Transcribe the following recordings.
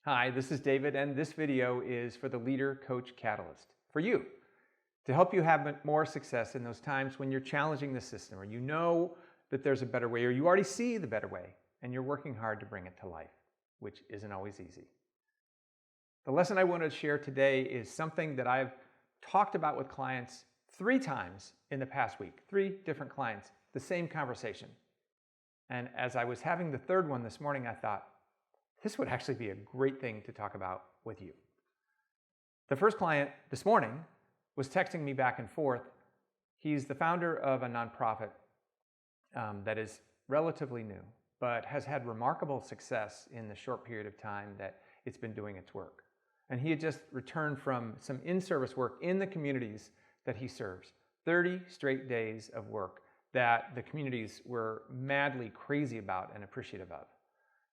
Hi, this is David, and this video is for the Leader Coach Catalyst, for you, to help you have more success in those times when you're challenging the system, or you know that there's a better way, or you already see the better way, and you're working hard to bring it to life, which isn't always easy. The lesson I want to share today is something that I've talked about with clients 3 times in the past week, 3 different clients, the same conversation. And as I was having the third one this morning, I thought, this would actually be a great thing to talk about with you. The first client this morning was texting me back and forth. He's the founder of a nonprofit that is relatively new, but has had remarkable success in the short period of time that it's been doing its work. And he had just returned from some in-service work in the communities that he serves. 30 straight days of work that the communities were madly crazy about and appreciative of.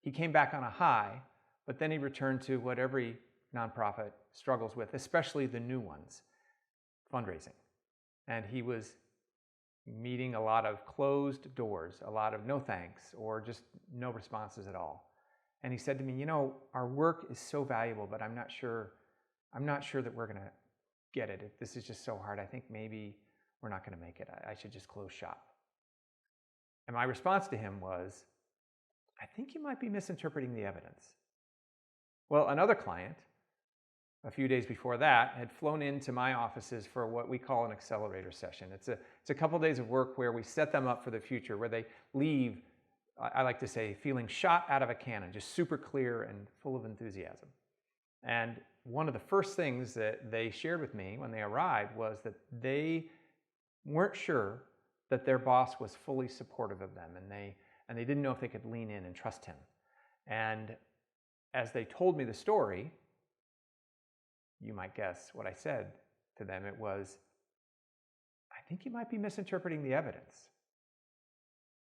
He came back on a high, but then he returned to what every nonprofit struggles with, especially the new ones, fundraising. And he was meeting a lot of closed doors, a lot of no thanks, or just no responses at all. And he said to me, you know, our work is so valuable, but I'm not sure that we're going to get it. If this is just so hard, I think maybe we're not going to make it. I should just close shop. And my response to him was, I think you might be misinterpreting the evidence. Well, another client, a few days before that, had flown into my offices for what we call an accelerator session. It's a couple days of work where we set them up for the future, where they leave, I like to say, feeling shot out of a cannon, just super clear and full of enthusiasm. And one of the first things that they shared with me when they arrived was that they weren't sure that their boss was fully supportive of them, and they didn't know if they could lean in and trust him. And as they told me the story, you might guess what I said to them. It was, I think you might be misinterpreting the evidence.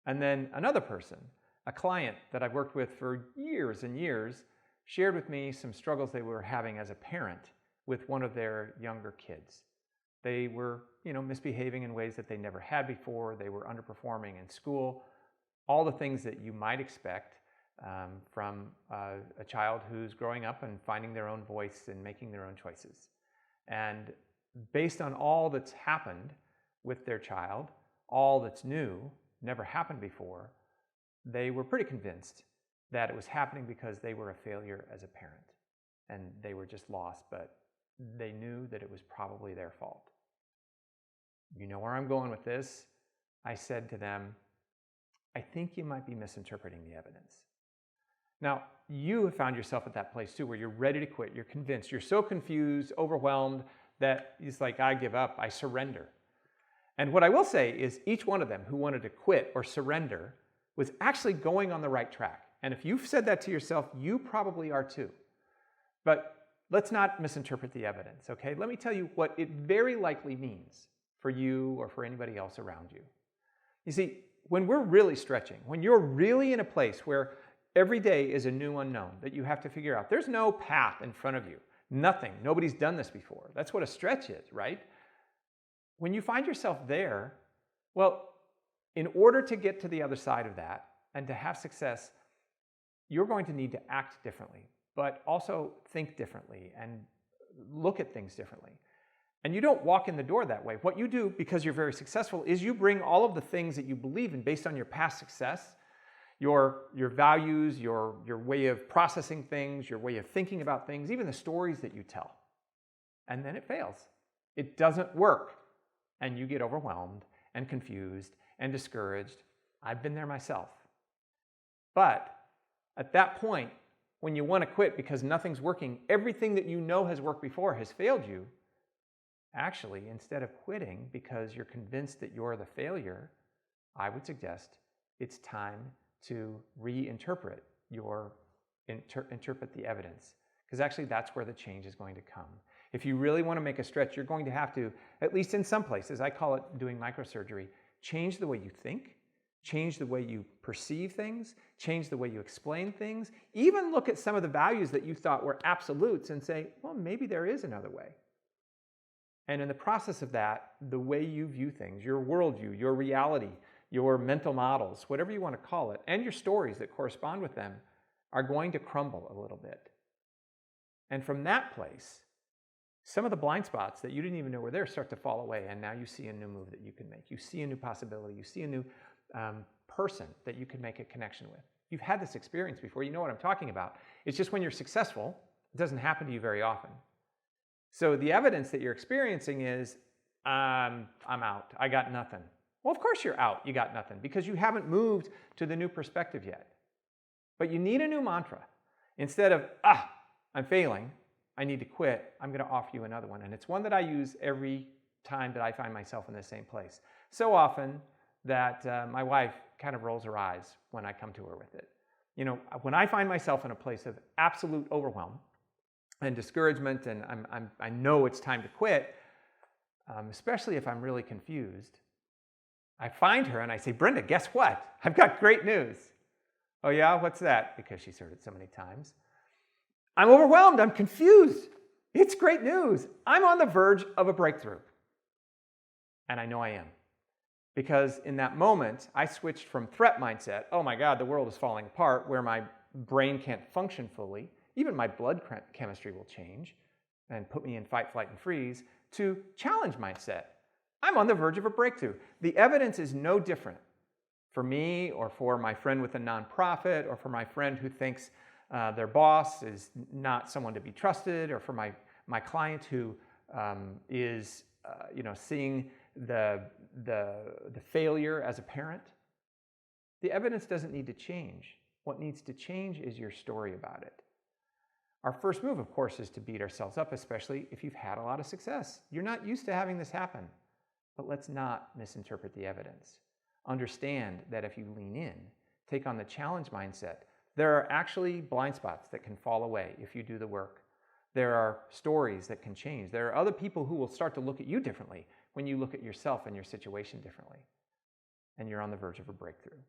And then another person, a client that I've worked with for years and years, shared with me some struggles they were having as a parent with one of their younger kids. They were, misbehaving in ways that they never had before. They were underperforming in school. All the things that you might expect from a child who's growing up and finding their own voice and making their own choices. And based on all that's happened with their child, all that's new, never happened before, they were pretty convinced that it was happening because they were a failure as a parent. And they were just lost, but they knew that it was probably their fault. You know where I'm going with this? I said to them, I think you might be misinterpreting the evidence. Now, you have found yourself at that place too, where you're ready to quit, you're convinced, you're so confused, overwhelmed, that it's like, I give up, I surrender. And what I will say is each one of them who wanted to quit or surrender was actually going on the right track. And if you've said that to yourself, you probably are too. But let's not misinterpret the evidence, okay? Let me tell you what it very likely means for you or for anybody else around you. You see, when we're really stretching, when you're really in a place where every day is a new unknown that you have to figure out, there's no path in front of you, nothing, nobody's done this before. That's what a stretch is, right? When you find yourself there, well, in order to get to the other side of that and to have success, you're going to need to act differently, but also think differently and look at things differently. And you don't walk in the door that way. What you do, because you're very successful, is you bring all of the things that you believe in based on your past success, your values, your way of processing things, your way of thinking about things, even the stories that you tell. And then it fails. It doesn't work. And you get overwhelmed and confused and discouraged. I've been there myself. But at that point, when you want to quit because nothing's working, everything that you know has worked before has failed you. Actually, instead of quitting because you're convinced that you're the failure, I would suggest it's time to reinterpret interpret the evidence. Because actually that's where the change is going to come. If you really want to make a stretch, you're going to have to, at least in some places, I call it doing microsurgery, change the way you think, change the way you perceive things, change the way you explain things, even look at some of the values that you thought were absolutes and say, well, maybe there is another way. And in the process of that, the way you view things, your worldview, your reality, your mental models, whatever you want to call it, and your stories that correspond with them are going to crumble a little bit. And from that place, some of the blind spots that you didn't even know were there start to fall away, and now you see a new move that you can make. You see a new possibility. You see a new person that you can make a connection with. You've had this experience before. You know what I'm talking about. It's just when you're successful, it doesn't happen to you very often. So the evidence that you're experiencing is, I'm out. I got nothing. Well, of course you're out. You got nothing because you haven't moved to the new perspective yet. But you need a new mantra. Instead of, I'm failing, I need to quit, I'm going to offer you another one. And it's one that I use every time that I find myself in the same place. So often that my wife kind of rolls her eyes when I come to her with it. You know, when I find myself in a place of absolute overwhelm and discouragement, and I know it's time to quit, especially if I'm really confused, I find her and I say, Brenda, guess what? I've got great news. Oh yeah, what's that? Because she's heard it so many times. I'm overwhelmed, I'm confused. It's great news. I'm on the verge of a breakthrough. And I know I am. Because in that moment, I switched from threat mindset, oh my God, the world is falling apart, where my brain can't function fully, even my blood chemistry will change and put me in fight, flight, and freeze, to challenge mindset. I'm on the verge of a breakthrough. The evidence is no different for me or for my friend with a nonprofit or for my friend who thinks their boss is not someone to be trusted, or for my client who is seeing the failure as a parent. The evidence doesn't need to change. What needs to change is your story about it. Our first move, of course, is to beat ourselves up, especially if you've had a lot of success. You're not used to having this happen. But let's not misinterpret the evidence. Understand that if you lean in, take on the challenge mindset, there are actually blind spots that can fall away if you do the work. There are stories that can change. There are other people who will start to look at you differently when you look at yourself and your situation differently. And you're on the verge of a breakthrough.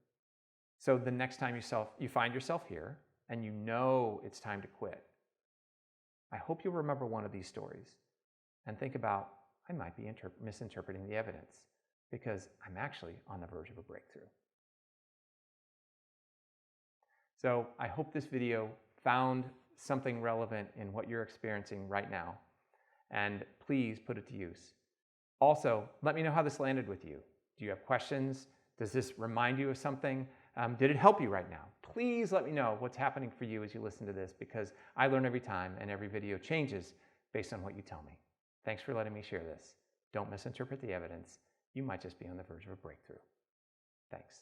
So the next time you find yourself here and you know it's time to quit, I hope you'll remember one of these stories and think about, I might be misinterpreting the evidence because I'm actually on the verge of a breakthrough. So I hope this video found something relevant in what you're experiencing right now, and please put it to use. Also, let me know how this landed with you. Do you have questions? Does this remind you of something? Did it help you right now? Please let me know what's happening for you as you listen to this, because I learn every time and every video changes based on what you tell me. Thanks for letting me share this. Don't misinterpret the evidence. You might just be on the verge of a breakthrough. Thanks.